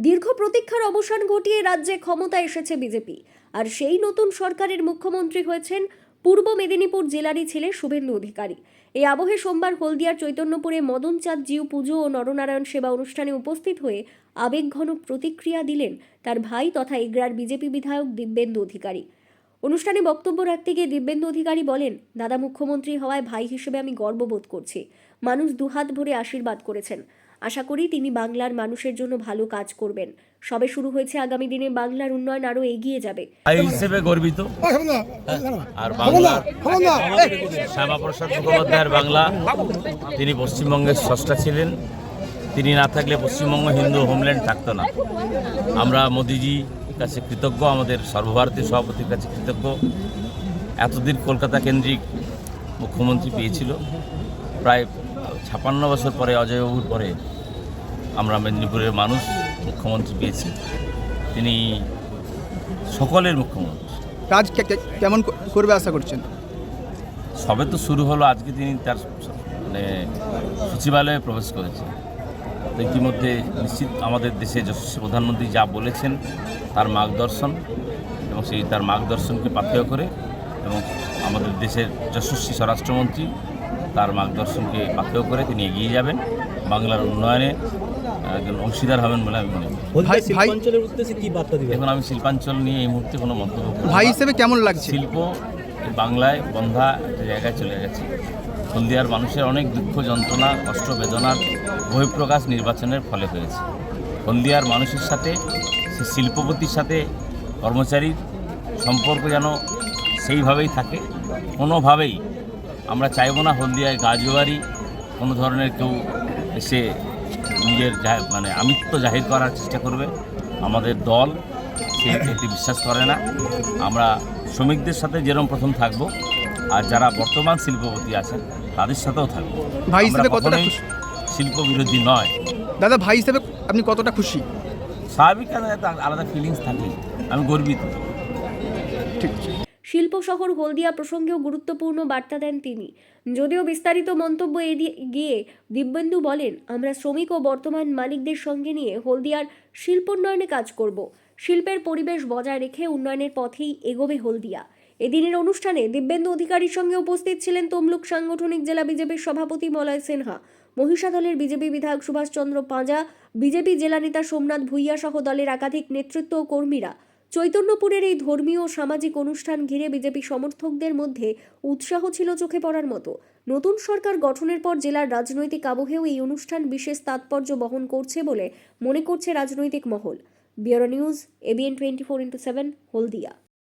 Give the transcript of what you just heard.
দীর্ঘ প্রতীক্ষার অবসান ঘটিয়ে রাজ্যে ক্ষমতায় এসেছে বিজেপি। আর সেই নতুন সরকারের মুখ্যমন্ত্রী হয়েছেন পূর্ব মেদিনীপুর জেলারই ছেলে শুভেন্দু অধিকারী। এই আবহে সোমবার হলদিয়ার চৈতন্যপুরে মদন চাঁদ জিউ পুজো ও নরনারায়ণ সেবা অনুষ্ঠানে উপস্থিত হয়ে আবেগঘন প্রতিক্রিয়া দিলেন তার ভাই তথা এগরার বিজেপি বিধায়ক দিব্যেন্দু অধিকারী। অনুষ্ঠানে বক্তব্য রাখতে গিয়ে দিব্যেন্দু অধিকারী বলেন, দাদা মুখ্যমন্ত্রী হওয়ায় ভাই হিসেবে আমি গর্ববোধ করছি। মানুষ দুহাত ভরে আশীর্বাদ করেছেন। আশা করি তিনি বাংলার মানুষের জন্য ভালো কাজ করবেন। সবে শুরু হয়েছে, আগামী দিনে বাংলার উন্নয়ন আরো এগিয়ে যাবে। ভাই হিসেবে গর্বিত। আর বাংলা শ্যামাপ্রসাদ মুখোপাধ্যায়ের বাংলা, তিনি পশ্চিমবঙ্গের স্রষ্টা ছিলেন। তিনি না থাকলে পশ্চিমবঙ্গ হিন্দু হোমল্যান্ড থাকতো না। আমরা মোদিজি কাছে কৃতজ্ঞ, আমাদের সর্বভারতীয় সভাপতির কাছে কৃতজ্ঞ। এতদিন কলকাতা কেন্দ্রিক মুখ্যমন্ত্রী পেয়েছিল, প্রায় 56 বছর পরে, অজয়বাবুর পরে আমরা মেদিনীপুরের মানুষ মুখ্যমন্ত্রী পেয়েছি। তিনি সকলের মুখ্যমন্ত্রী। কাজ কেমন করবে আশা করছেন? সবে তো শুরু হলো, আজকে তিনি তার সচিবালয়ে প্রবেশ করেছেন। তো ইতিমধ্যে নিশ্চিত আমাদের দেশে যশস্বী প্রধানমন্ত্রী যা বলেছেন তার মার্গদর্শন, এবং সেই তার মার্গদর্শনকে পাথেয় করে, এবং আমাদের দেশের যশস্বী স্বরাষ্ট্রমন্ত্রী তার মার্গদর্শনকে পাথেয় করে তিনি এগিয়ে যাবেন, বাংলার উন্নয়নে একজন অংশীদার হবেন বলে আমি মনে করি। এখন আমি শিল্পাঞ্চল নিয়ে এই মুহূর্তে কোনো মন্তব্য করি। ভাই হিসেবে কেমন লাগছে? শিল্প বাংলায় বন্ধা একটা জায়গায় চলে গেছে। হলদিয়ার মানুষের অনেক দুঃখ, যন্ত্রণা, কষ্ট, বেদনার বহিঃপ্রকাশ নির্বাচনের ফলে হয়েছে। হলদিয়ার মানুষের সাথে, সে শিল্পপতির সাথে কর্মচারীর সম্পর্ক যেন সেইভাবেই থাকে। কোনোভাবেই আমরা চাইব না হলদিয়ায় গাজোয়ারি কোনো ধরনের কেউ এসে নিজের আমিত্ব জাহির করার চেষ্টা করবে। আমাদের দল এটি বিশ্বাস করে না। আমরা শ্রমিকদের সাথে যেরকম প্রথম থাকবো, আর যারা বর্তমান শিল্পপতি আছেন তাদের সাথেও থাকবো। ভাই হিসেবে কতটা খুশি? শিল্প বিরোধী নয়। দাদা, ভাই হিসেবে আপনি কতটা খুশি? স্বাভাবিক, আলাদা ফিলিংস থাকে। আমি গর্বিত। ঠিক। শিল্প শহর হলদিয়া প্রসঙ্গেও গুরুত্বপূর্ণ বার্তা দেন তিনি। যদিও বিস্তারিত মন্তব্য এড়িয়ে গিয়ে দিব্যেন্দু বলেন, আমরা শ্রমিক ও বর্তমান মালিকদের সঙ্গে নিয়ে হলদিয়ার শিল্পোন্নয়নে কাজ করব। শিল্পের পরিবেশ বজায় রেখে উন্নয়নের পথেই এগোবে হলদিয়া। এদিনের অনুষ্ঠানে দিব্যেন্দু অধিকারীর সঙ্গে উপস্থিত ছিলেন তমলুক সাংগঠনিক জেলা বিজেপির সভাপতি মলয় সিনহা, মহিষাদলের বিজেপি বিধায়ক সুভাষচন্দ্র পাঁজা, বিজেপি জেলা নেতা সোমনাথ ভূঁইয়া সহ দলের একাধিক নেতৃত্ব ও কর্মীরা। চৈতন্যপুরের এই ধর্মীয় ও সামাজিক অনুষ্ঠান ঘিরে বিজেপি সমর্থকদের মধ্যে উৎসাহ ছিল চোখে পড়ার মতো। নতুন সরকার গঠনের পর জেলার রাজনৈতিক আবহেও এই অনুষ্ঠান বিশেষ তাৎপর্য বহন করছে বলে মনে করছে রাজনৈতিক মহল। ব্যুরো নিউজ, ABN 24x7, হলদিয়া।